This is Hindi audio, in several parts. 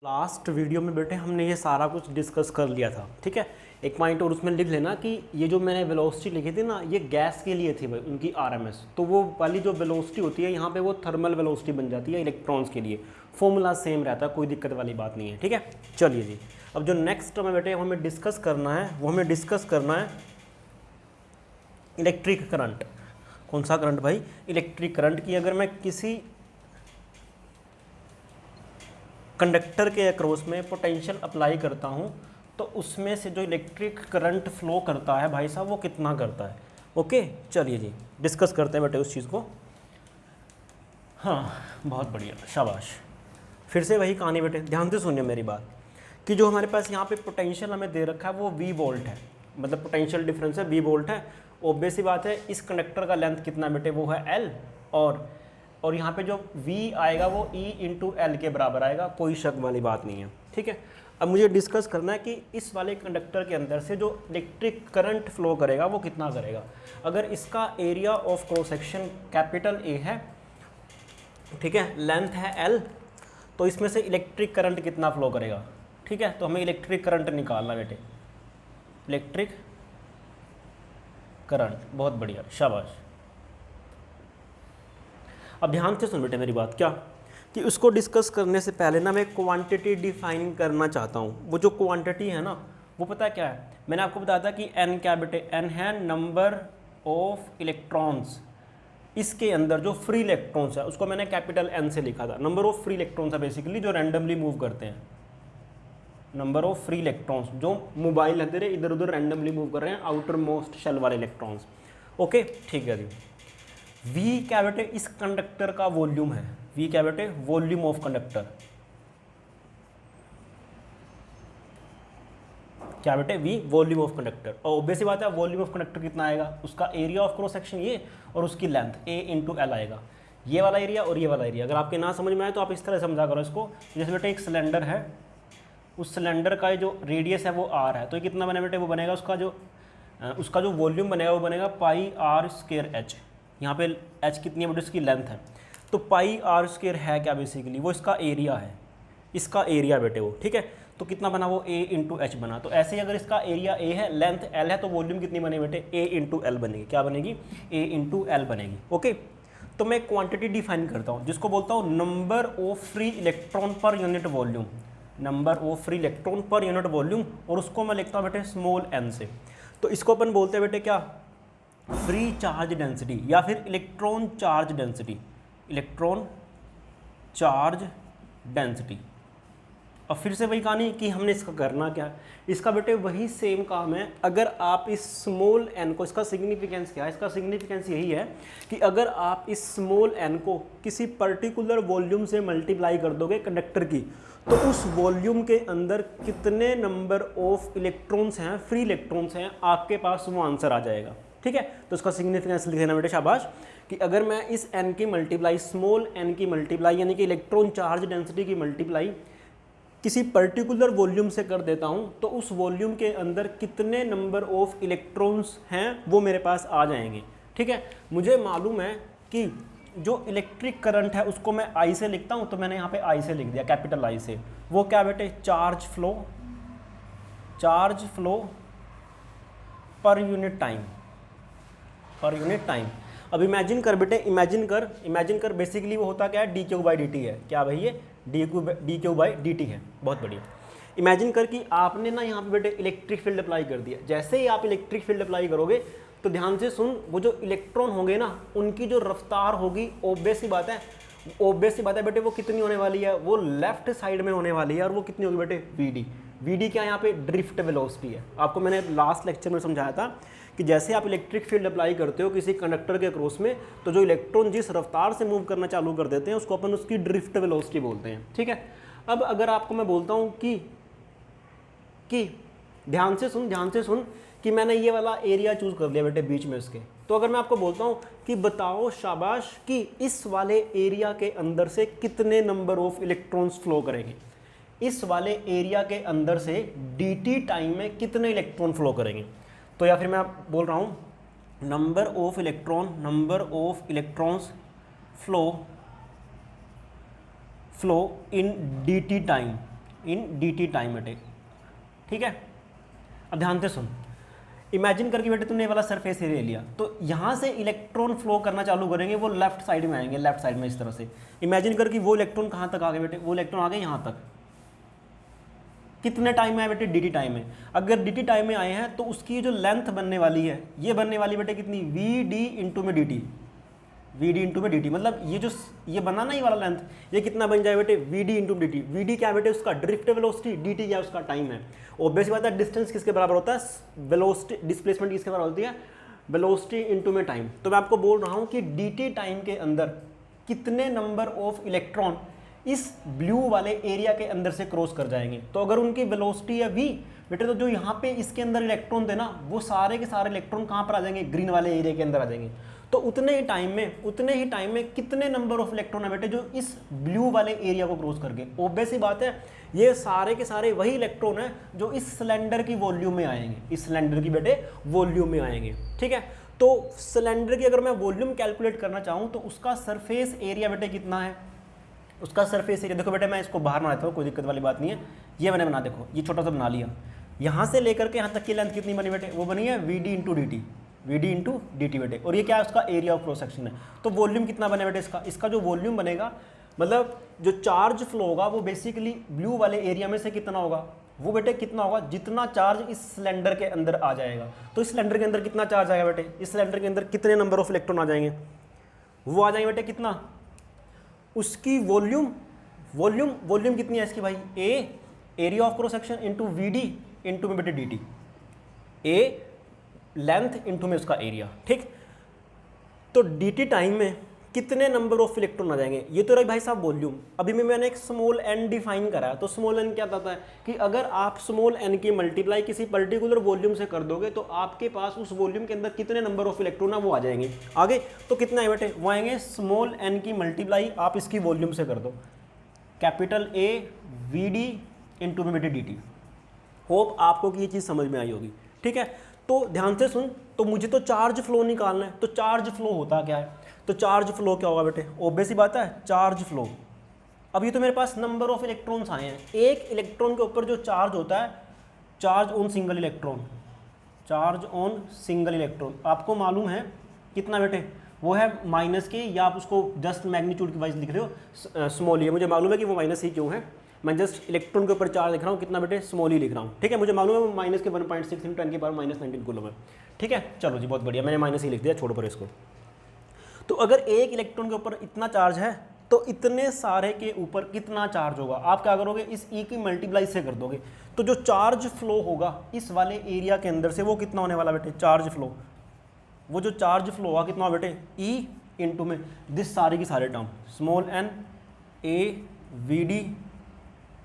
लास्ट वीडियो में बेटे हमने ये सारा कुछ डिस्कस कर लिया था, ठीक है। एक पॉइंट और उसमें लिख लेना कि ये जो मैंने वेलोसिटी लिखी थी ना, ये गैस के लिए थी भाई, उनकी आरएमएस। तो वो वाली जो वेलोसिटी होती है यहाँ पे वो थर्मल वेलोसिटी बन जाती है इलेक्ट्रॉन्स के लिए। फॉर्मूला सेम रहता है, कोई दिक्कत वाली बात नहीं है, ठीक है। चलिए जी, अब जो नेक्स्ट में बेटे हमें डिस्कस करना है वो हमें डिस्कस करना है इलेक्ट्रिक करंट। कौन सा करंट भाई? इलेक्ट्रिक करंट की अगर मैं किसी कंडक्टर के अक्रॉस में पोटेंशियल अप्लाई करता हूं तो उसमें से जो इलेक्ट्रिक करंट फ्लो करता है भाई साहब वो कितना करता है। ओके, चलिए जी डिस्कस करते हैं बेटे उस चीज़ को। हाँ, बहुत बढ़िया, शाबाश। फिर से वही कहानी बेटे, ध्यान से सुनिए मेरी बात कि जो हमारे पास यहाँ पे पोटेंशियल हमें दे रखा है वो V वोल्ट है, मतलब पोटेंशियल डिफरेंस है V वोल्ट है। ऑब्वियस सी बात है, इस कंडक्टर का लेंथ कितना बेटे? वो है L, और यहाँ पे जो V आएगा वो E इंटू एल के बराबर आएगा, कोई शक वाली बात नहीं है, ठीक है। अब मुझे डिस्कस करना है कि इस वाले कंडक्टर के अंदर से जो इलेक्ट्रिक करंट फ्लो करेगा वो कितना करेगा। अगर इसका area of cross section capital A है, ठीक है, लेंथ है L, तो इसमें से इलेक्ट्रिक करंट कितना फ्लो करेगा, ठीक है। तो हमें इलेक्ट्रिक करंट निकालना बेटे, इलेक्ट्रिक करंट, बहुत बढ़िया, शाबाश। अब ध्यान से सुन बेटे मेरी बात, क्या कि उसको डिस्कस करने से पहले ना मैं क्वांटिटी डिफाइन करना चाहता हूँ। वो जो क्वांटिटी है ना, वो पता है क्या है? मैंने आपको बताया था कि n क्या बेटे? n है नंबर ऑफ इलेक्ट्रॉन्स। इसके अंदर जो फ्री इलेक्ट्रॉन्स है उसको मैंने कैपिटल N से लिखा था। नंबर ऑफ फ्री इलेक्ट्रॉन्स है बेसिकली जो रैंडमली मूव करते हैं, नंबर ऑफ फ्री इलेक्ट्रॉन्स जो मोबाइल है तेरे इधर उधर रैंडमली मूव कर रहे हैं, आउटर मोस्ट शेल वाले इलेक्ट्रॉन्स। ओके, ठीक है जी। V क्या बेटे? इस कंडक्टर का वॉल्यूम है। V क्या बेटे? Volume of conductor. क्या बेटे? V volume of conductor. और ऑब्वियस बात है, वॉल्यूम ऑफ कंडक्टर कितना आएगा? उसका एरिया ऑफ क्रॉस सेक्शन ये और उसकी लेंथ A इंटू एल आएगा। ये वाला एरिया और ये वाला एरिया। अगर आपके ना समझ में आए तो आप इस तरह समझा करो इसको। जैसे बेटे एक सिलेंडर है, उस सिलेंडर का जो रेडियस है वो R है, तो ये कितना बना बेटे? वो बनेगा उसका जो वॉल्यूम बनेगा वो बनेगा पाई आर स्क्वायर एच। यहाँ पे h कितनी है बेटे? उसकी लेंथ है, तो पाई आर स्क्वायर है क्या बेसिकली? वो इसका एरिया है, इसका एरिया बेटे वो, ठीक है। तो कितना बना? वो A इंटू एच बना। तो ऐसे ही अगर इसका एरिया A है, लेंथ L है, तो वॉल्यूम कितनी बनेगी बेटे? A इंटू एल बनेगी। क्या बनेगी? A इंटू एल बनेगी। ओके, तो मैं क्वांटिटी डिफाइन करता हूँ जिसको बोलता हूँ नंबर ऑफ फ्री इलेक्ट्रॉन पर unit volume, number of free electron पर यूनिट वॉल्यूम, और उसको मैं लिखता हूँ बेटे स्मॉल n से। तो इसको अपन बोलते हैं बेटे क्या? फ्री चार्ज डेंसिटी या फिर electron charge density, electron charge density. अब फिर से वही कहानी कि हमने इसका करना क्या है। इसका बेटे वही सेम काम है। अगर आप इस स्मॉल n को, इसका सिग्निफिकेंस क्या है? इसका सिग्निफिकेंस यही है कि अगर आप इस स्मॉल n को किसी पर्टिकुलर वॉल्यूम से मल्टीप्लाई कर दोगे कंडक्टर की, तो उस वॉल्यूम के अंदर कितने नंबर ऑफ इलेक्ट्रॉन्स हैं, फ्री इलेक्ट्रॉन्स हैं, आपके पास वो आंसर आ जाएगा, ठीक है। तो उसका सिग्निफिकेंस लिख देना बेटे, शाबाश, कि अगर मैं इस n की मल्टीप्लाई, स्मॉल n की मल्टीप्लाई यानी कि इलेक्ट्रॉन चार्ज डेंसिटी की मल्टीप्लाई किसी पर्टिकुलर वॉल्यूम से कर देता हूं, तो उस वॉल्यूम के अंदर कितने नंबर ऑफ इलेक्ट्रॉन्स हैं वो मेरे पास आ जाएंगे, ठीक है। मुझे मालूम है कि जो इलेक्ट्रिक करंट है उसको मैं I से लिखता हूं, तो मैंने यहाँ पे I से लिख दिया, कैपिटल I से। वो क्या बेटे? चार्ज फ्लो पर यूनिट टाइम, पर यूनिट टाइम। अब इमेजिन कर बेटे, इमेजिन कर बेसिकली वो होता क्या है? D Q by D T है। क्या भाई? ये D Q by D T है। बहुत बढ़िया। इमेजिन कर कि आपने ना यहाँ पे बेटे इलेक्ट्रिक फील्ड अप्लाई कर दिया। जैसे ही आप इलेक्ट्रिक फील्ड अप्लाई करोगे तो ध्यान से सुन, वो जो इलेक्ट्रॉन होंगे ना, उनकी जो रफ्तार होगी, ऑब्वियस सी बात है बेटे, वो कितनी होने वाली है? वो लेफ्ट साइड में होने वाली है। और वो कितनी होगी बेटे? वी डी क्या यहाँ पे? ड्रिफ्ट वेलोसिटी है। आपको मैंने लास्ट लेक्चर में समझाया था कि जैसे आप इलेक्ट्रिक फील्ड अप्लाई करते हो किसी कंडक्टर के क्रॉस में, तो जो इलेक्ट्रॉन जिस रफ्तार से मूव करना चालू कर देते हैं उसको अपन उसकी ड्रिफ्ट वेलोसिटी बोलते हैं, ठीक है। अब अगर आपको मैं बोलता हूँ कि ध्यान से सुन कि मैंने ये वाला एरिया चूज कर लिया बेटे बीच में उसके, तो अगर मैं आपको बोलता हूँ कि बताओ शाबाश कि इस वाले एरिया के अंदर से कितने नंबर ऑफ इलेक्ट्रॉन्स फ्लो करेंगे, इस वाले एरिया के अंदर से dt टाइम में कितने इलेक्ट्रॉन फ्लो करेंगे। तो या फिर मैं बोल रहा हूँ number of electrons flow in dt time, in dt time बेटे, ठीक है। अब ध्यान से सुन, इमेजिन करके बेटे तुमने ये वाला सरफेस एरिया लिया, तो यहाँ से इलेक्ट्रॉन फ्लो करना चालू करेंगे, वो लेफ्ट साइड में आएंगे, लेफ्ट साइड में इस तरह से। इमेजिन करके वो इलेक्ट्रॉन कहाँ तक आ गए बेटे, वो इलेक्ट्रॉन आ गए यहाँ तक। कितने टाइम में आए बेटे, dt टाइम में। अगर dt टाइम में आए हैं तो उसकी जो लेंथ बनने वाली है, ये बनने वाली बेटे कितनी, vd इंटू में dt, vd इंटू में dt, मतलब ये बना ना ये वाला लेंथ, ये कितना बन जाए बेटे, vd इंटू dt। vd क्या बेटे, उसका ड्रिफ्ट वेलोसिटी, dt क्या उसका टाइम है। ऑब्वियस बात है, डिस्टेंस किसके बराबर होता है, वेलोसिटी, डिस्प्लेसमेंट किसके बराबर होती है, वेलोसिटी इंटू में टाइम। तो मैं आपको बोल रहा हूँ कि dt टाइम के अंदर कितने नंबर ऑफ इलेक्ट्रॉन इस ब्लू वाले एरिया के अंदर से क्रॉस कर जाएंगे। तो अगर उनकी वेलोसिटी है v बेटे, तो जो यहाँ पे इसके अंदर इलेक्ट्रॉन थे ना, वो सारे के सारे इलेक्ट्रॉन कहाँ पर आ जाएंगे, ग्रीन वाले एरिया के अंदर आ जाएंगे। तो उतने ही टाइम में कितने नंबर ऑफ इलेक्ट्रॉन है बेटे जो इस ब्लू वाले एरिया को क्रॉस कर गए। ऑब्वियस ही बात है, ये सारे के सारे वही इलेक्ट्रॉन है जो इस सिलेंडर की वॉल्यूम में आएंगे, इस सिलेंडर की बेटे वॉल्यूम में आएंगे, ठीक है। तो सिलेंडर की अगर मैं वॉल्यूम कैलकुलेट करना चाहूँ तो उसका सरफेस एरिया बेटे कितना है, उसका सरफेस एरिया देखो बेटे, मैं इसको बाहर बनाता हूँ, कोई दिक्कत वाली बात नहीं है। ये मैंने बना, देखो ये छोटा सा बना लिया। यहाँ से लेकर के यहाँ तक की लेंथ कितनी बनी बेटे, वो बनी है vd into dt, vd into dt बेटे। और ये क्या है, उसका एरिया ऑफ क्रॉस सेक्शन है। तो वॉल्यूम कितना बने बेटे, इसका जो वॉल्यूम बनेगा, मतलब जो चार्ज फ्लो होगा वो बेसिकली ब्लू वाले एरिया में से कितना होगा, वो बेटे कितना होगा, जितना चार्ज इस सिलेंडर के अंदर आ जाएगा। तो इस सिलेंडर के अंदर कितना चार्ज आएगा बेटे, इस सिलेंडर के अंदर कितने नंबर ऑफ इलेक्ट्रॉन आ जाएंगे, वो आ जाएंगे बेटे कितना, उसकी वॉल्यूम कितनी है इसकी भाई, A area of cross section into vd into में बेटे dt, ए लेंथ इंटू में उसका एरिया, ठीक। तो dt टाइम में कितने नंबर ऑफ इलेक्ट्रॉन आ जाएंगे, ये तो रही भाई साहब वॉल्यूम। अभी में मैंने एक स्मॉल n डिफाइन करा है, तो स्मॉल n क्या कहता है कि अगर आप स्मॉल n की मल्टीप्लाई किसी पर्टिकुलर वॉल्यूम से कर दोगे तो आपके पास उस वॉल्यूम के अंदर कितने नंबर ऑफ इलेक्ट्रॉन है वो आ जाएंगे। आगे तो कितना है बेटे, वो आएंगे स्मॉल n की मल्टीप्लाई आप इसकी वॉल्यूम से कर दो, कैपिटल A vd इंटू में बेटे dt। होप आपको कि ये चीज़ समझ में आई होगी, ठीक है। तो ध्यान से सुन, तो मुझे तो चार्ज फ्लो निकालना है, तो चार्ज फ्लो होता क्या है, तो चार्ज फ्लो क्या होगा बेटे, ऑब्वियस ही बात है, चार्ज फ्लो। अब ये तो मेरे पास नंबर ऑफ इलेक्ट्रॉन्स आए हैं, एक इलेक्ट्रॉन के ऊपर जो चार्ज होता है, charge on single electron, charge on single electron आपको मालूम है कितना बेटे, वो है माइनस के, या आप उसको जस्ट मैग्नीट्यूड की वाइज लिख रहे हो स्मॉल ही है, मुझे मालूम है कि वो माइनस ही क्यों है, मैं जस्ट इलेक्ट्रॉन के ऊपर चार्ज लिख रहा हूँ कितना बेटे, स्मॉल ही लिख रहा हूँ, ठीक है। मुझे मालूम है वो माइनस के 1.6 × 10⁻⁻19 कूलम है, ठीक है। चलो जी बहुत बढ़िया, मैंने माइनस ही लिख दिया, छोड़ो पर इसको। तो अगर एक इलेक्ट्रॉन के ऊपर इतना चार्ज है तो इतने सारे के ऊपर कितना चार्ज होगा, आप क्या करोगे, इस ई की मल्टीप्लाई से कर दोगे। तो जो चार्ज फ्लो होगा इस वाले एरिया के अंदर से वो कितना होने वाला बेटे, चार्ज फ्लो, वो जो चार्ज फ्लो होगा कितना बेटे, ई इंटू में दिस सारे की सारे term, small n a vd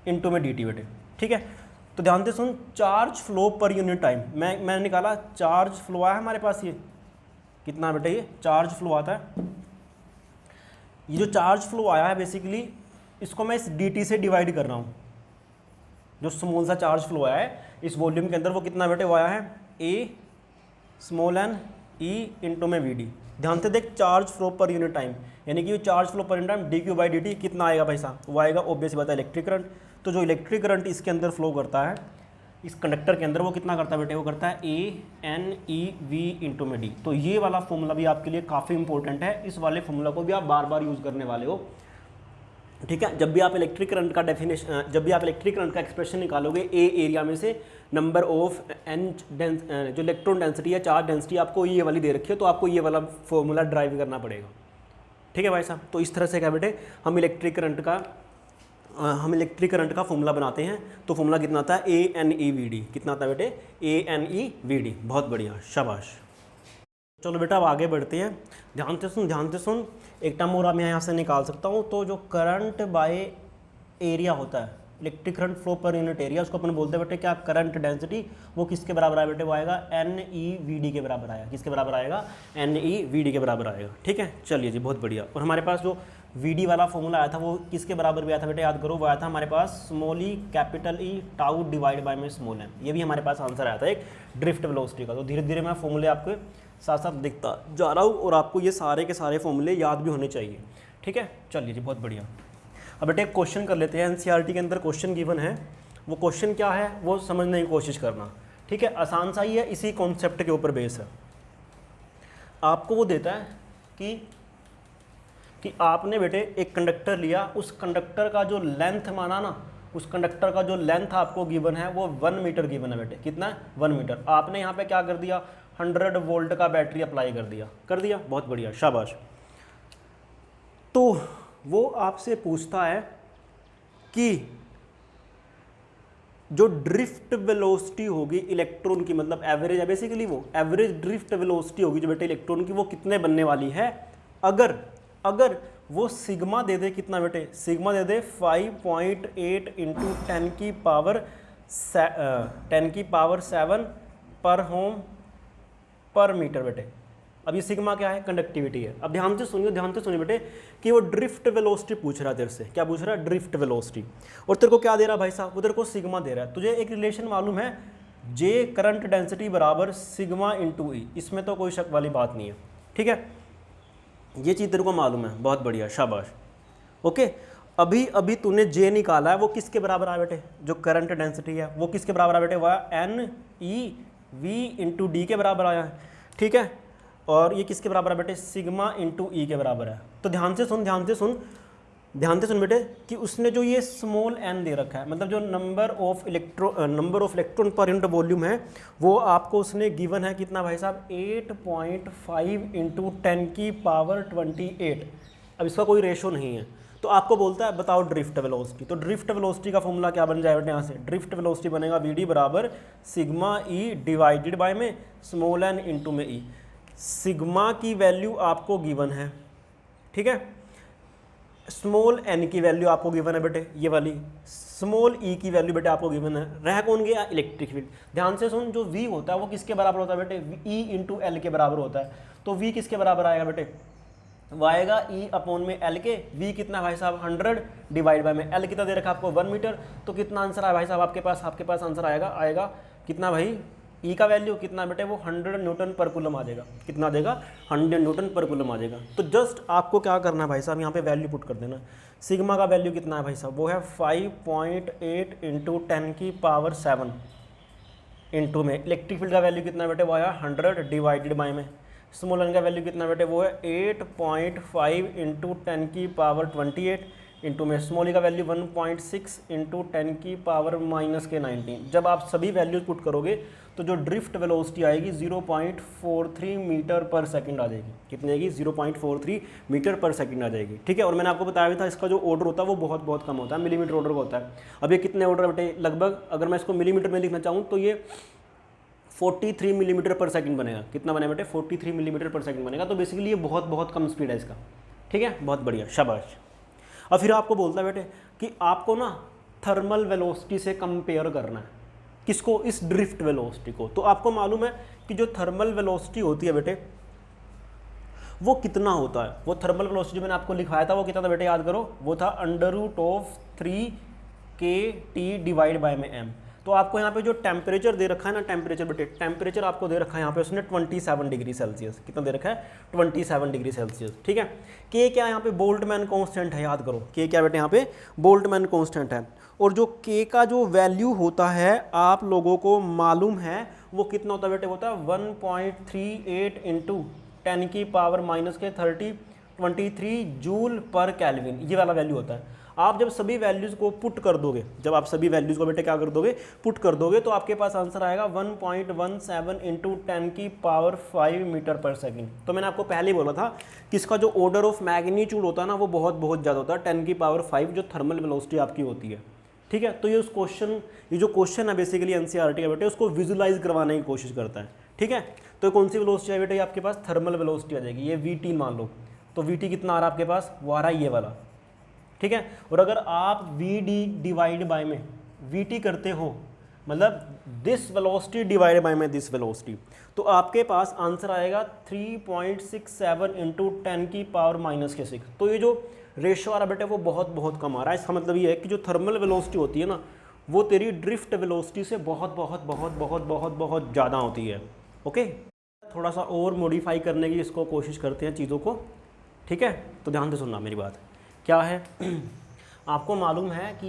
into में dt बेटे, ठीक है। तो ध्यान से सुन, चार्ज फ्लो पर यूनिट टाइम मैंने निकाला, चार्ज फ्लो आया हमारे पास, ये कितना बेटे, ये चार्ज फ्लो आता है, ये जो चार्ज फ्लो आया है बेसिकली इसको मैं इस dt से डिवाइड कर रहा हूँ। जो स्मॉल सा चार्ज फ्लो आया है इस वॉल्यूम के अंदर वो कितना बेटे, वो आया है a small n e into में vd। ध्यान से देख, चार्ज फ्लो पर यूनिट टाइम, यानी कि चार्ज फ्लो पर यूनिट टाइम dq/dt कितना आएगा भाई साहब, वो आएगा ऑब्वियस बात है इलेक्ट्रिक करंट। तो जो इलेक्ट्रिक करंट इसके अंदर फ्लो करता है इस कंडक्टर के अंदर, वो कितना करता है बेटे, वो करता है a/n/e/v इंटू में d। तो ये वाला फॉर्मूला भी आपके लिए काफ़ी इंपॉर्टेंट है, इस वाले फॉर्मूला को भी आप बार बार यूज़ करने वाले हो, ठीक है। जब भी आप इलेक्ट्रिक करंट का डेफिनेशन, जब भी आप इलेक्ट्रिक करंट का एक्सप्रेशन निकालोगे ए एरिया में से नंबर ऑफ एन जो इलेक्ट्रॉन डेंसिटी है, चार्ज डेंसिटी आपको ये वाली दे रखी है, तो आपको ये वाला फॉर्मूला ड्राइव करना पड़ेगा, ठीक है भाई साहब। तो इस तरह से क्या बेटे, हम इलेक्ट्रिक करंट का फॉर्मूला बनाते हैं। तो फॉर्मूला कितना आता है, a/n/e/v/d, कितना आता है बेटे, a/n/e/v/d। बहुत बढ़िया, शाबाश। चलो बेटा अब आगे बढ़ते हैं, ध्यान से सुन। एक टर्म और मैं यहाँ से निकाल सकता हूँ, तो जो करंट बाय एरिया होता है, इलेक्ट्रिक करंट फ्लो पर यूनिट एरिया, उसको अपन बोलते हैं बेटे क्या, करंट डेंसिटी। वो किसके बराबर आया बेटे, वो आएगा n/e/v/d के बराबर आया। किसके बराबर आएगा, n/e/v/d के बराबर आएगा, ठीक है। चलिए जी बहुत बढ़िया। और हमारे पास जो vd वाला फॉर्मूला आया था वो किसके बराबर भी आया था बेटे, याद करो, वो आया था हमारे पास small E capital E tau divide by में स्मॉल m। ये भी हमारे पास आंसर आया था एक ड्रिफ्ट वेलोसिटी का। तो धीरे धीरे मैं फॉर्मूले आपके साथ साथ दिखता जा रहा हूँ और आपको ये सारे के सारे फॉर्मूले याद भी होने चाहिए, ठीक है। चलिए जी बहुत बढ़िया। अब बेटे एक क्वेश्चन कर लेते हैं, एनसीईआरटी के अंदर क्वेश्चन गिवन है, वो क्वेश्चन क्या है वो समझने की कोशिश करना, ठीक है। आसान सा ही है, इसी कॉन्सेप्ट के ऊपर बेस है। आपको वो देता है कि आपने बेटे एक कंडक्टर लिया, उस कंडक्टर का जो लेंथ माना ना, उस कंडक्टर का जो लेंथ आपको गिवन है वो 1 मीटर गिवन है बेटे। कितना है? 1 मीटर। आपने यहाँ पे क्या कर दिया, 100 वोल्ट का बैटरी अप्लाई कर दिया, बहुत बढ़िया, शाबाश। तो वो आपसे पूछता है कि जो ड्रिफ्ट वेलोसिटी होगी इलेक्ट्रॉन की, मतलब एवरेज है बेसिकली, वो एवरेज ड्रिफ्ट वेलोसिटी होगी जो बेटे इलेक्ट्रॉन की, वो कितने बनने वाली है अगर वो सिग्मा दे दे। कितना बेटे? सिग्मा दे दे 5.8 इंटू 10 की पावर 7 पर होम पर मीटर बेटे। अब ये सिग्मा क्या है? कंडक्टिविटी है। अब ध्यान से सुनिए बेटे कि वो ड्रिफ्ट वेलोसिटी पूछ रहा है तेरे से। क्या पूछ रहा है? Drift velocity. और तेरे को क्या दे रहा है भाई साहब? वो तेरे को सिग्मा दे रहा है। तुझे एक रिलेशन मालूम है, जे करंट डेंसिटी बराबर सिग्मा इंटू ई। इसमें तो कोई शक वाली बात नहीं है, ठीक है, ये चीज़ तेरे को मालूम है, बहुत बढ़िया, शाबाश। ओके, अभी तूने जे निकाला है, वो किसके बराबर आया बेटे? जो करंट डेंसिटी है वो किसके बराबर आया बेटे? वह N E V into D के बराबर आया है, ठीक है। और ये किसके बराबर है बेटे? सिग्मा इंटू ई के बराबर है। तो ध्यान से सुन बेटे कि उसने जो ये स्मॉल एन दे रखा है, मतलब जो नंबर ऑफ इलेक्ट्रॉन पर यूनिट वॉल्यूम है, वो आपको उसने गिवन है कितना भाई साहब? 8.5 इंटू 10 की पावर 28। अब इसका कोई रेशो नहीं है, तो आपको बोलता है बताओ ड्रिफ्ट वेलोसिटी। तो ड्रिफ्ट वेलोसिटी का फॉर्मूला क्या बन जाएगा बेटे? यहाँ से ड्रिफ्ट वेलोसिटी बनेगा वी बराबर सिग्मा ई डिवाइडेड बाय में स्मॉल एन इंटू में ई। सिग्मा की वैल्यू आपको गिवन है, ठीक है, स्मॉल एन की वैल्यू आपको गिवन है बेटे, ये वाली, स्मॉल ई की वैल्यू बेटे आपको गिवन है। रह कौन गया? Electric field. ध्यान से सुन, जो वी होता है वो किसके बराबर होता है बेटे? ई इंटू एल के बराबर होता है। तो वी किसके बराबर आएगा बेटे? वो आएगा ई अपॉन में एल के। वी कितना भाई साहब? 100 डिवाइड बाय में एल कितना दे रखा है आपको? 1 मीटर। तो कितना आंसर आया भाई साहब आपके पास आंसर आएगा कितना भाई? ई का वैल्यू कितना बेटे? वो 100 न्यूटन पर कूलम आ जाएगा। कितना आ जाएगा? 100 न्यूटन पर कूलम आ जाएगा। तो जस्ट आपको क्या करना है भाई साहब, यहाँ पे वैल्यू पुट कर देना। सिग्मा का वैल्यू कितना है भाई साहब? वो है 5.8 इंटू 10 की पावर 7 इंटू में इलेक्ट्रिक फील्ड का वैल्यू कितना बेटे? वो आया 100 डिवाइडेड बाय में स्मॉल एन का वैल्यू कितना बेटे? वो है 8.5 इंटू 10 की पावर 28 इंटू में स्मॉल ई का वैल्यू 1.6 इंटू 10 की पावर -19। जब आप सभी वैल्यूज पुट करोगे तो जो ड्रिफ्ट वेलोसिटी आएगी 0.43 मीटर पर सेकंड आ जाएगी। कितनी आएगी? 0.43 मीटर पर सेकंड आ जाएगी, ठीक है। और मैंने आपको बताया भी था इसका जो ऑर्डर होता है वो बहुत कम होता है, मिलीमीटर ऑर्डर का होता है। अब ये कितने ऑर्डर बेटे? लगभग अगर मैं इसको मिलीमीटर में लिखना चाहूँ तो ये 43 मिलीमीटर पर सेकंड बनेगा। कितना बनेगा बेटे? 43 मिलीमीटर पर सेकंड बनेगा। तो बेसिकली ये बहुत कम स्पीड है इसका, ठीक है, बहुत बढ़िया, शाबाश। अब फिर आपको बोलता है बेटे कि आपको ना थर्मल वेलोसिटी से कंपेयर करना है। किसको? इस ड्रिफ्ट वेलोसिटी को। तो आपको मालूम है कि जो थर्मल वेलोसिटी होती है बेटे वो कितना होता है? वो थर्मल वेलोसिटी जो मैंने आपको लिखवाया था वो कितना था बेटे? याद करो, वो था √3kT डिवाइड बाय में m। तो आपको यहाँ पे जो टेम्परेचर दे रखा है ना, टेम्परेचर बेटे, टेम्परेचर आपको दे रखा है यहाँ पे उसने 27 डिग्री सेल्सियस। कितना दे रखा है? 27 डिग्री सेल्सियस, ठीक है। के क्या यहाँ पे? बोल्टमैन कांस्टेंट है, याद करो। के क्या बेटे? यहाँ पे बोल्टमैन कांस्टेंट है। और जो के का जो वैल्यू होता है आप लोगों को मालूम है वो कितना होता है बेटे? होता है 1.38 इंटू 10 की पावर -23 जूल पर केल्विन। ये वाला वैल्यू होता है। आप जब सभी वैल्यूज़ को पुट कर दोगे, जब आप सभी वैल्यूज़ को बेटे क्या कर दोगे? पुट कर दोगे, तो आपके पास आंसर आएगा 1.17 इंटू 10 की पावर 5 मीटर पर सेकंड। तो मैंने आपको पहले ही बोला था कि इसका जो ऑर्डर ऑफ मैग्नीट्यूड होता है ना वो बहुत ज़्यादा होता है। 10 की पावर 5 जो थर्मल वेलोसिटी आपकी होती है, ठीक है। तो ये जो क्वेश्चन है बेसिकली एनसीईआरटी का बेटे उसको विजुलाइज करवाने की कोशिश करता है, ठीक है। तो कौन सी वेलोसिटी है बेटे? आपके पास थर्मल वेलोसिटी आ जाएगी। ये वीटी मान लो, तो वीटी कितना आ रहा है आपके पास? वो आ रहा है ये वाला, ठीक है। और अगर आप वी डी डिवाइड बाय में वी टी करते हो, मतलब दिस वेलोसिटी डिवाइड बाय में दिस वेलोसिटी, तो आपके पास आंसर आएगा 3.67 इंटू 10 की पावर -6। तो ये जो रेशो आ रहा बेटे वो बहुत कम आ रहा है। इसका मतलब ये है कि जो थर्मल वेलोसिटी होती है ना वो तेरी ड्रिफ्ट वेलोसिटी से बहुत ज़्यादा होती है, ओके। थोड़ा सा और मॉडिफाई करने की इसको कोशिश करते हैं चीज़ों को, ठीक है। तो ध्यान से सुनना मेरी बात, क्या है आपको मालूम है कि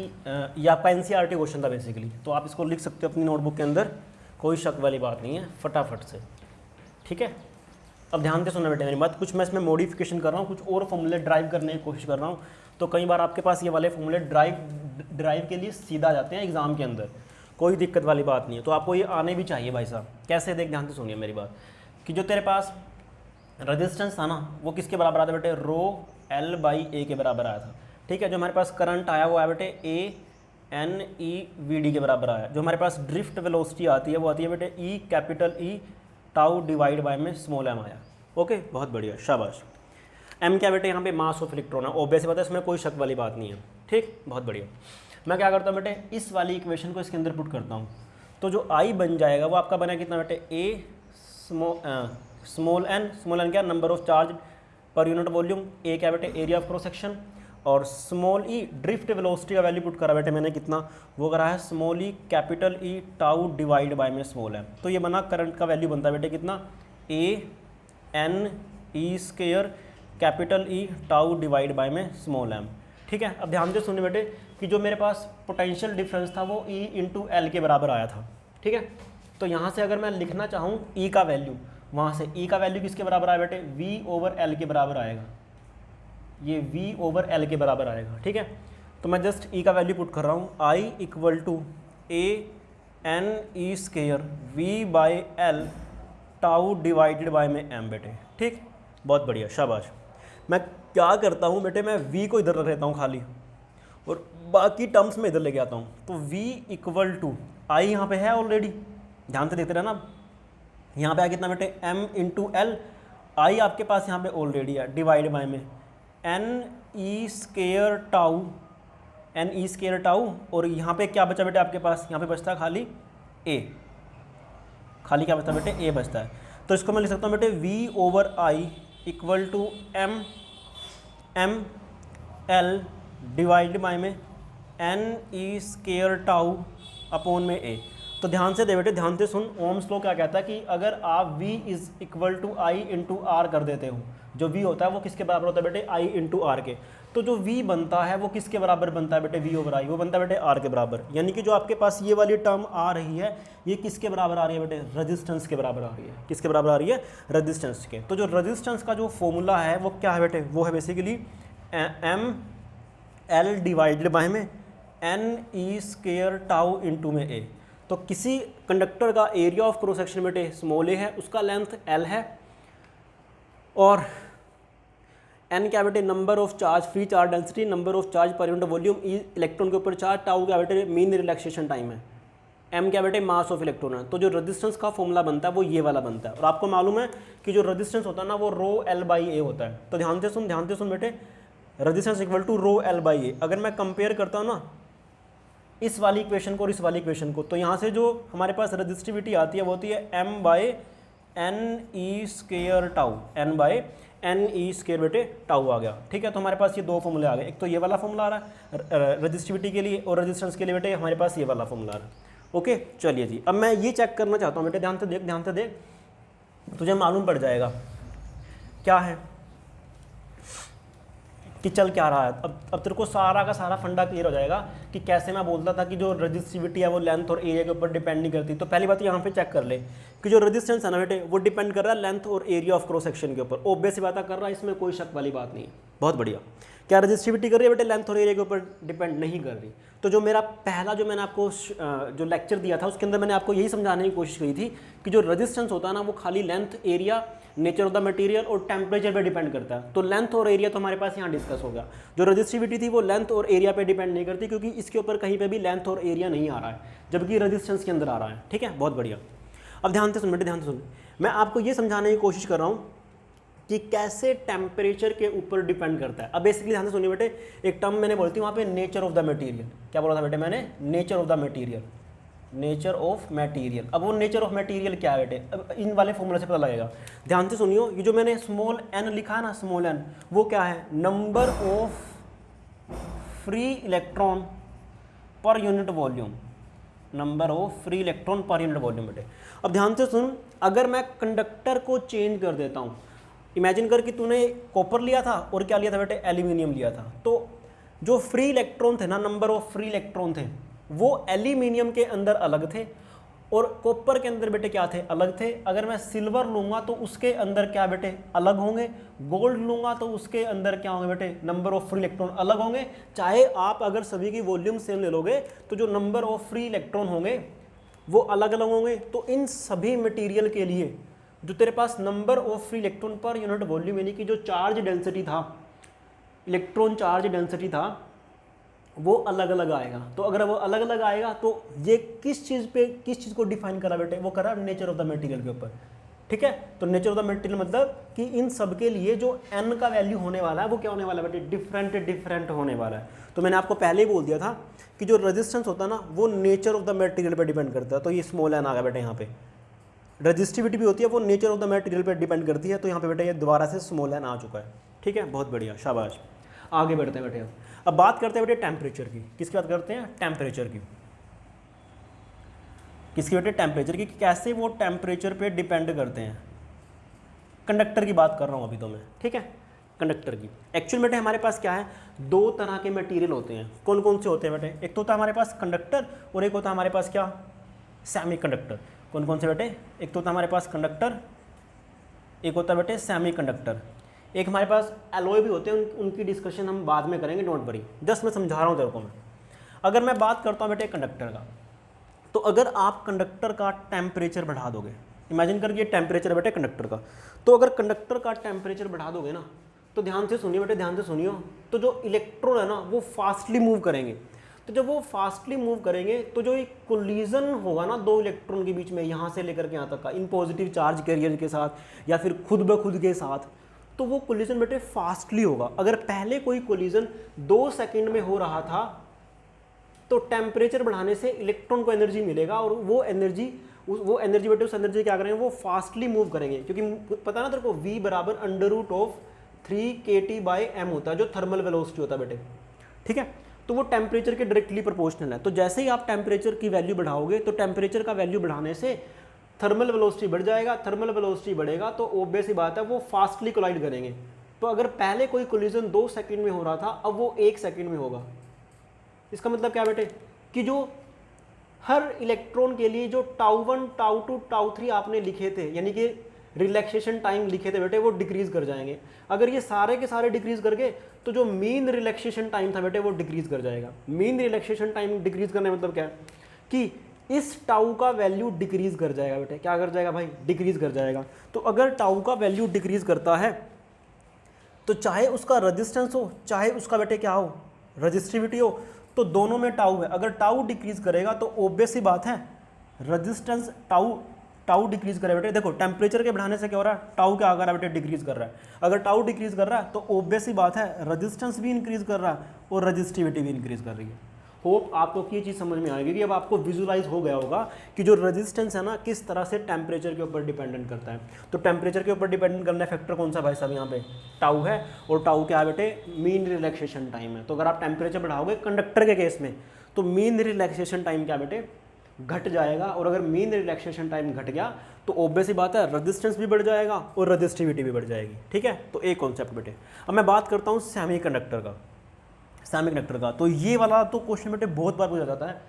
ये आपका एनसीईआरटी क्वेश्चन था बेसिकली, तो आप इसको लिख सकते हो अपनी नोटबुक के अंदर, कोई शक वाली बात नहीं है, फटाफट से। ठीक है, अब ध्यान से सुनना बेटे मेरी बात, कुछ मैं इसमें मॉडिफिकेशन कर रहा हूँ, कुछ और फॉर्मूले ड्राइव करने की कोशिश कर रहा हूँ। तो कई बार आपके पास ये वाले फॉर्मूले ड्राइव के लिए सीधा आ जाते हैं एग्जाम के अंदर, कोई दिक्कत वाली बात नहीं है। तो आपको ये आने भी चाहिए भाई साहब। कैसे देख, ध्यान से सुनिए मेरी बात, कि जो तेरे पास रेजिस्टेंस था ना वो किसके बराबर आया था बेटे, रो एल बाई ए के बराबर आया था। ठीक है, जो हमारे पास करंट आया वो आया बेटे ए एन ई वी डी के बराबर आया। जो हमारे पास ड्रिफ्ट वेलोसिटी आती है वो आती है बेटे ई capital E tau divide by में स्मॉल एम आया। ओके, बहुत बढ़िया, शाबाश। एम क्या बेटे, यहाँ पे मास ऑफ इलेक्ट्रॉन है, ऑब्वियस बात है, इसमें कोई शक वाली बात नहीं है। ठीक, बहुत बढ़िया। मैं क्या करता हूँ बेटे, इस वाली इक्वेशन को इसके अंदर पुट करता हूँ, तो जो आई बन जाएगा वो आपका बना कितना बेटे, ए स्मॉल एन क्या, नंबर ऑफ चार्ज पर यूनिट वॉल्यूम, ए क्या बेटे, एरिया ऑफ क्रॉस सेक्शन, और स्मॉल ई ड्रिफ्ट वेलोसिटी का वैल्यू पुट करा बेटे मैंने कितना, वो करा है small E capital E tau divide by में स्मॉल एम। तो ये बना करंट का वैल्यू बनता है बेटे कितना, A N E square capital E tau divide by में स्मॉल एम। ठीक है, अब ध्यान से सुनिए बेटे कि जो मेरे पास पोटेंशियल डिफरेंस था वो ई इंटू एल के बराबर आया था। ठीक है, तो यहाँ से अगर मैं लिखना चाहूँ ई का वैल्यू, वहाँ से ई का वैल्यू किसके बराबर आया बेटे, वी ओवर एल के बराबर आएगा, ये v ओवर एल के बराबर आएगा। ठीक है, तो मैं जस्ट e का वैल्यू पुट कर रहा हूँ, i equal to A N E square V by L tau divided by में m बेटे। ठीक, बहुत बढ़िया, शाबाश। मैं क्या करता हूँ बेटे, मैं v को इधर रख लेता हूँ खाली और बाकी टर्म्स में इधर लेके आता हूँ। तो v इक्वल टू i यहाँ पे है ऑलरेडी, ध्यान से देखते रहना, यहाँ पे आ कितना बेटे m इंटू एल, i आपके पास यहाँ पे ऑलरेडी है, डिवाइड बाय में एन ई स्क्वायर टाउ, और यहाँ पे क्या बचा बेटे आपके पास, यहाँ पे बचता है खाली a, खाली क्या बचता है बेटे, a बचता है। तो इसको मैं लिख सकता हूँ बेटे v over I equal to M L divide by में N E square tau upon में a। तो ध्यान से दे बेटे, ध्यान से सुन, ओम्स लॉ क्या कहता है कि अगर आप v is equal to I into R कर देते हो, जो v होता है वो किसके बराबर होता है बेटे, i इंटू आर के। तो जो v बनता है वो किसके बराबर बनता है बेटे, v ओवर आई, वो बनता है बेटे r के बराबर। यानी कि जो आपके पास ये वाली टर्म आ रही है ये किसके बराबर आ रही है बेटे, रेजिस्टेंस के बराबर आ रही है। किसके बराबर आ रही है, रेजिस्टेंस के। तो जो रेजिस्टेंस का जो फॉर्मूला है वो क्या है बेटे, वो है basically M L divided by में N E square tau into में a। तो किसी कंडक्टर का एरिया ऑफ क्रॉस सेक्शन बेटे स्मॉल ए है, उसका लेंथ l है, और n क्या बेटे, number of charge, free charge density, number of charge पर यूनिट वॉल्यूम, ई इलेक्ट्रॉन के ऊपर चार्ज, टाउ क्या बेटे मीन रिलैक्सेशन टाइम है, m क्या बेटे मास ऑफ इलेक्ट्रॉन है। तो जो रेजिस्टेंस का फॉर्मूला बनता है वो ये वाला बनता है। और आपको मालूम है कि जो रेजिस्टेंस होता है ना वो रो एल बाई ए होता है। तो ध्यान से सुन बेटे, resistance equal to rho L by A. अगर मैं कंपेयर करता हूँ ना इस वाली इक्वेशन को और इस वाली इक्वेशन को, तो यहाँ से जो हमारे पास रजिस्टिविटी आती है वो होती है m by N E square tau, n by N E square बेटे टाउ आ गया। ठीक है, तो हमारे पास ये दो फॉर्मूले आ गए, एक तो ये वाला फॉर्मूला आ रहा है रजिस्टिविटी के लिए, और रेजिस्टेंस के लिए बेटे हमारे पास ये वाला फॉर्मूला आ रहा है। ओके, चलिए जी, अब मैं ये चेक करना चाहता हूँ बेटे, ध्यान से देख, तुझे मालूम पड़ जाएगा क्या है कि चल क्या रहा है। अब तेरे को सारा का सारा फंडा क्लियर हो जाएगा कि कैसे मैं बोलता था कि जो रजिस्टिविटी है वो लेंथ और एरिया के ऊपर डिपेंड नहीं करती। तो पहली बात यहाँ पे चेक कर ले कि जो रेजिस्टेंस है ना बेटे वो डिपेंड कर रहा है लेंथ और एरिया ऑफ क्रॉस सेक्शन के ऊपर। ऑब्वियस बात कर रहा है, इसमें कोई शक वाली बात नहीं है। बहुत बढ़िया। क्या रजिस्टिविटी कर रही है बेटे, लेंथ और एरिया के ऊपर डिपेंड नहीं कर रही। तो जो मेरा पहला जो मैंने आपको जो लेक्चर दिया था उसके अंदर मैंने आपको यही समझाने की कोशिश की थी कि जो रेजिस्टेंस होता है ना वो खाली length, area, nature of the material और टेम्परेचर पे डिपेंड करता है। तो लेंथ और एरिया तो हमारे पास यहाँ डिस्कस हो गया। जो रजिस्टिविटी थी वो लेंथ और एरिया पे डिपेंड नहीं करती, क्योंकि इसके ऊपर कहीं पे भी लेंथ और एरिया नहीं आ रहा है, जबकि रेजिस्टेंस के अंदर आ रहा है। ठीक है, बहुत बढ़िया। अब ध्यान से सुन बेटे, ध्यान से सुन, मैं आपको ये समझाने की कोशिश कर रहा हूँ कि कैसे टेम्परेचर के ऊपर डिपेंड करता है। अब बेसिकली ध्यान से सुनिए बेटे, एक टर्म मैंने बोलती हूँ वहाँ पे नेचर ऑफ द मटेरियल। क्या बोला था बेटे मैंने, nature of the material, nature of material. अब वो नेचर ऑफ मटेरियल क्या है बेटे, अब इन वाले फॉर्मूला से पता लगेगा। ध्यान से सुनियो, ये जो मैंने स्मॉल n लिखा है ना, स्मॉल n, वो क्या है, नंबर ऑफ फ्री इलेक्ट्रॉन पर unit volume, number of free electron पर यूनिट वॉल्यूम बेटे। अब ध्यान से सुन, अगर मैं कंडक्टर को चेंज कर देता हूँ, इमेजिन कर कि तूने कॉपर लिया था और क्या लिया था बेटे, एल्यूमिनियम लिया था, तो जो फ्री इलेक्ट्रॉन थे ना, नंबर ऑफ फ्री इलेक्ट्रॉन थे, वो एल्यूमिनियम के अंदर अलग थे और कॉपर के अंदर बेटे क्या थे, अलग थे। अगर मैं सिल्वर लूंगा तो उसके अंदर क्या बेटे, अलग होंगे। गोल्ड लूंगा तो उसके अंदर क्या होंगे बेटे, नंबर ऑफ फ्री इलेक्ट्रॉन अलग होंगे। चाहे आप अगर सभी की वॉल्यूम सेम ले लोगे तो जो नंबर ऑफ फ्री इलेक्ट्रॉन होंगे वो अलग अलग होंगे। तो इन सभी मटेरियल के लिए जो तेरे पास नंबर ऑफ फ्री इलेक्ट्रॉन पर यूनिट वॉल्यूम यानी कि जो चार्ज डेंसिटी था, इलेक्ट्रॉन चार्ज डेंसिटी था, वो अलग अलग आएगा। तो अगर वो अलग अलग आएगा तो ये किस चीज़ को डिफाइन करा बेटे, वो करा नेचर ऑफ द मटेरियल के ऊपर। ठीक है, तो नेचर ऑफ द मटेरियल मतलब कि इन सब के लिए जो n का वैल्यू होने वाला है वो क्या होने वाला है बेटे, डिफरेंट होने वाला है। तो मैंने आपको पहले ही बोल दिया था कि जो रेजिस्टेंस होता है ना वो नेचर ऑफ द मटेरियल पर डिपेंड करता है। तो ये स्मॉल n आ गया बेटे, यहाँ पे रजिस्टिविटी भी होती है वो नेचर ऑफ द मटेरियल पर डिपेंड करती है। तो यहाँ पे बेटे ये दोबारा से स्मॉल n आ चुका है। ठीक है, बहुत बढ़िया, शाबाश। आगे बढ़ते हैं बेटे। अब बात करते हैं बेटे टेम्परेचर की। किसकी बात करते हैं, टेम्परेचर की। किसकी बेटे, टेम्परेचर की। कैसे वो टेम्परेचर पे डिपेंड करते हैं। कंडक्टर की बात कर रहा हूँ अभी तो मैं, ठीक है, कंडक्टर की। एक्चुअल बेटे हमारे पास क्या है, दो तरह के मटेरियल होते हैं। कौन कौन से होते हैं बेटे, एक तो होता है हमारे पास कंडक्टर और एक होता है हमारे पास क्या, सेमी कंडक्टर। कौन कौन से बेटे, एक तो होता है हमारे पास कंडक्टर, एक होता है बेटे सेमी कंडक्टर। एक हमारे पास एलॉय भी होते हैं, उनकी डिस्कशन हम बाद में करेंगे, डोंट वरी, जस्ट मैं समझा रहा हूँ तेरे को मैं। अगर मैं बात करता हूँ बेटे कंडक्टर का, तो अगर आप कंडक्टर का टेम्परेचर बढ़ा दोगे, इमेजिन करके टेम्परेचर बेटे कंडक्टर का, तो अगर कंडक्टर का टेम्परेचर बढ़ा दोगे ना, तो ध्यान से सुनिए बेटे, ध्यान से सुनियो, तो जो इलेक्ट्रॉन है ना वो फास्टली मूव करेंगे। तो जब वो फास्टली मूव करेंगे तो जो एक कोलिजन होगा ना दो इलेक्ट्रॉन के बीच में, यहाँ से लेकर के यहाँ तक का, इन पॉजिटिव चार्ज कैरियर के साथ या फिर खुद ब खुद के साथ, तो वो कोलिजन बेटे फास्टली होगा। अगर पहले कोई कोलिजन 2 सेकंड में हो रहा था तो टेम्परेचर बढ़ाने से इलेक्ट्रॉन को एनर्जी मिलेगा और वो एनर्जी बेटे उस एनर्जी क्या करेंगे, वो फास्टली मूव करेंगे। क्योंकि पता ना तेरे को V बराबर √3 kT/m होता है, जो थर्मल वेलोसिटी होता है बेटे। ठीक है, तो वो टेम्परेचर के डायरेक्टली प्रोपोर्शनल है। तो जैसे ही आप टेम्परेचर की वैल्यू बढ़ाओगे तो टेम्परेचर का वैल्यू बढ़ाने से थर्मल वेलोसिटी बढ़ जाएगा। थर्मल वेलोसिटी बढ़ेगा तो ऑब्वियस सी बात है वो फास्टली कोलाइड करेंगे। तो अगर पहले कोई कोलिजन 2 सेकंड में हो रहा था, अब वो 1 सेकंड में होगा। इसका मतलब क्या बेटे, कि जो हर इलेक्ट्रॉन के लिए जो τ1 τ2 τ3 आपने लिखे थे, यानी कि रिलैक्सेशन टाइम लिखे थे बेटे, वो डिक्रीज कर जाएंगे। अगर ये सारे के सारे डिक्रीज कर गए तो जो मीन रिलैक्सेशन टाइम था बेटे वो डिक्रीज कर जाएगा। मीन रिलैक्सेशन टाइम डिक्रीज करने मतलब क्या है, कि इस टाउ का वैल्यू डिक्रीज कर जाएगा बेटे। क्या कर जाएगा भाई, डिक्रीज कर जाएगा। तो अगर टाउ का वैल्यू डिक्रीज करता है तो चाहे उसका रेजिस्टेंस हो, चाहे उसका बेटे क्या हो, रजिस्टिविटी हो, तो दोनों में टाउ है। अगर टाउ डिक्रीज करेगा तो ऑब्वियस सी बात है रेजिस्टेंस टाउ डिक्रीज करे बेटे। देखो टेम्परेचर के बढ़ाने से क्या हो रहा है, टाउ क्या कर रहा है बेटे, डिक्रीज कर रहा है। अगर टाउ डिक्रीज कर रहा है तो ऑब्वियस सी बात है रेजिस्टेंस भी इंक्रीज कर रहा है और रजिस्टिविटी भी इंक्रीज कर रही है। होप आपको ये चीज़ समझ में आएगी कि अब आपको विजुलाइज हो गया होगा कि जो रेजिस्टेंस है ना किस तरह से टेम्परेचर के ऊपर डिपेंडेंट करता है। तो टेम्परेचर के ऊपर डिपेंडेंट करने फैक्टर कौन सा भाई साहब, यहाँ पे टाउ है। और टाउ क्या है बेटे, मीन रिलैक्सेशन टाइम है। तो अगर आप टेम्परेचर बढ़ाओगे कंडक्टर के केस में तो मीन रिलैक्सेशन टाइम क्या बेटे, घट जाएगा। और अगर मीन रिलैक्सेशन टाइम घट गया तो ऑब्वियस ही बात है रेजिस्टेंस भी बढ़ जाएगा और रजिस्टिविटी भी बढ़ जाएगी। ठीक है, तो एक कॉन्सेप्ट बेटे। अब मैं बात करता हूँ सेमीकंडक्टर का। सेमीकंडक्टर का तो ये वाला तो क्वेश्चन बेटे बहुत बार पूछा जाता है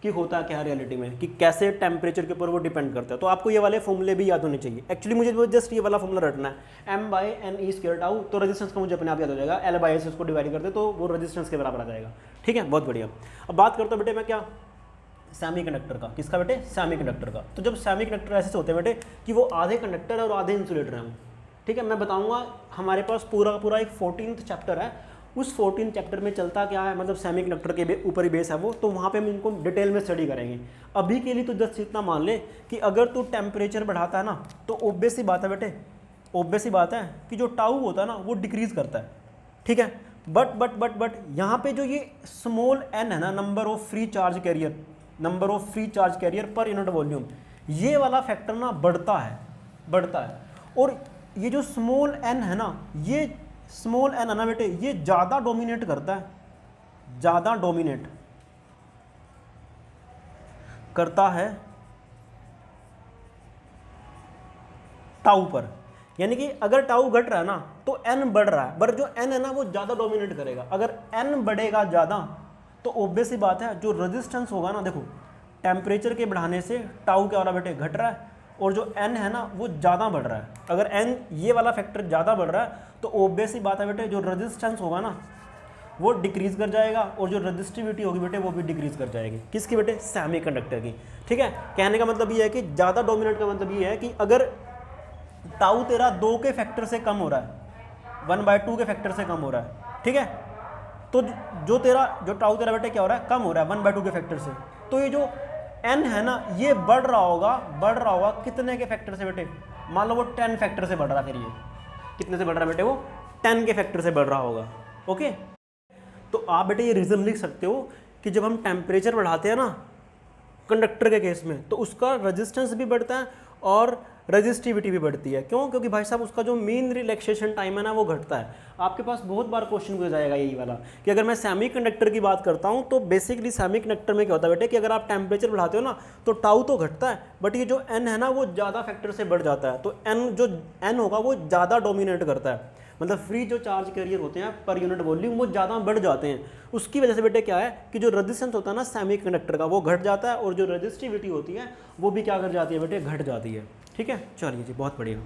कि होता क्या रियलिटी में, कि कैसे टेम्परेचर के ऊपर वो डिपेंड करता है। तो आपको ये वाले फॉर्मूले भी याद होने चाहिए। एक्चुअली मुझे जस्ट ये वाला फॉर्मूला रटना है, m/n² टाउ। तो रेजिस्टेंस का मुझे अपने आप याद हो जाएगा, L/S इसको डिवाइड कर दे तो वो रेजिस्टेंस के बराबर आ जाएगा। ठीक है, बहुत बढ़िया। अब बात करता हूँ बेटे मैं क्या, सेमीकंडक्टर का। किसका बेटे, सेमीकंडक्टर का। तो जब सेमीकंडक्टर ऐसे होते हैं बेटे कि वो आधे कंडक्टर और आधे इंसुलेटर हैं। ठीक है, मैं बताऊंगा, हमारे पास पूरा एक 14th चैप्टर है। उस 14 चैप्टर में चलता क्या है, मतलब सेमीकंडक्टर के ऊपर ही बेस है वो, तो वहाँ पे हम इनको डिटेल में स्टडी करेंगे। अभी के लिए तो जस्ट इतना मान ले कि अगर तू टेम्परेचर बढ़ाता है ना तो ऑब्वियस सी बात है बेटे, ऑब्वियस सी बात है कि जो टाउ होता है ना वो डिक्रीज करता है। ठीक है, बट यहाँ पे जो ये स्मॉल n है ना, number of free charge carrier पर यूनिट वॉल्यूम, ये वाला फैक्टर ना बढ़ता है। और ये जो स्मॉल n है ना, ये स्मॉल n है ना बेटे, ये ज़्यादा डोमिनेट करता है, ज़्यादा डोमिनेट करता है टाउ पर। यानी कि अगर टाउ घट रहा है ना तो एन बढ़ रहा है, बट जो एन है ना वो ज़्यादा डोमिनेट करेगा। अगर एन बढ़ेगा ज़्यादा तो ऑब्वियस सी बात है जो रेजिस्टेंस होगा ना, देखो टेम्परेचर के बढ़ाने से टाउ क्या हो रहा है बेटे, घट रहा है, और जो एन है ना वो ज़्यादा बढ़ रहा है। अगर एन ये वाला फैक्टर ज़्यादा बढ़ रहा है तो ऑब्वियस सी बात है बेटे जो रेजिस्टेंस होगा ना वो डिक्रीज़ कर जाएगा, और जो रजिस्टिविटी होगी बेटे वो भी डिक्रीज़ कर जाएगी। किसकी बेटे, सेमीकंडक्टर की। ठीक है, कहने का मतलब ये है कि ज़्यादा डोमिनेट का मतलब ये है कि अगर टाउ तेरा 2 के फैक्टर से कम हो रहा है, 1/2 के फैक्टर से कम हो रहा है, ठीक है, तो जो टाउ तेरा बेटे क्या हो रहा है, कम हो रहा है 1/2 के फैक्टर से, तो ये जो एन है ना ये बढ़ रहा होगा कितने के फैक्टर से बेटे, मान लो वो 10 फैक्टर से बढ़ रहा है, फिर ये कितने से बढ़ रहा है बेटे, वो 10 के फैक्टर से बढ़ रहा होगा। ओके, तो आप बेटे ये रीज़न लिख सकते हो कि जब हम टेम्परेचर बढ़ाते हैं ना कंडक्टर के केस में तो उसका रेजिस्टेंस भी बढ़ता है और रजिस्टिविटी भी बढ़ती है। क्यों? क्योंकि भाई साहब उसका जो मीन रिलैक्सेशन टाइम है ना वो घटता है। आपके पास बहुत बार क्वेश्चन पूछा जाएगा यही वाला कि अगर मैं सेमीकंडक्टर की बात करता हूँ तो बेसिकली सेमीकंडक्टर में क्या होता है बेटे कि अगर आप टेम्परेचर बढ़ाते हो ना तो टाउ तो घटता है, बट ये जो एन है ना वो ज़्यादा फैक्टर से बढ़ जाता है, तो एन होगा वो ज़्यादा डोमिनेट करता है, मतलब फ्री जो चार्ज कैरियर होते हैं पर यूनिट वॉल्यूम वो ज़्यादा बढ़ जाते हैं। उसकी वजह से बेटे क्या है कि जो रेजिस्टेंस होता है ना सेमीकंडक्टर का वो घट जाता है, और जो रजिस्टिविटी होती है वो भी क्या कर जाती है बेटे, घट जाती है। ठीक है, चलिए जी, बहुत बढ़िया।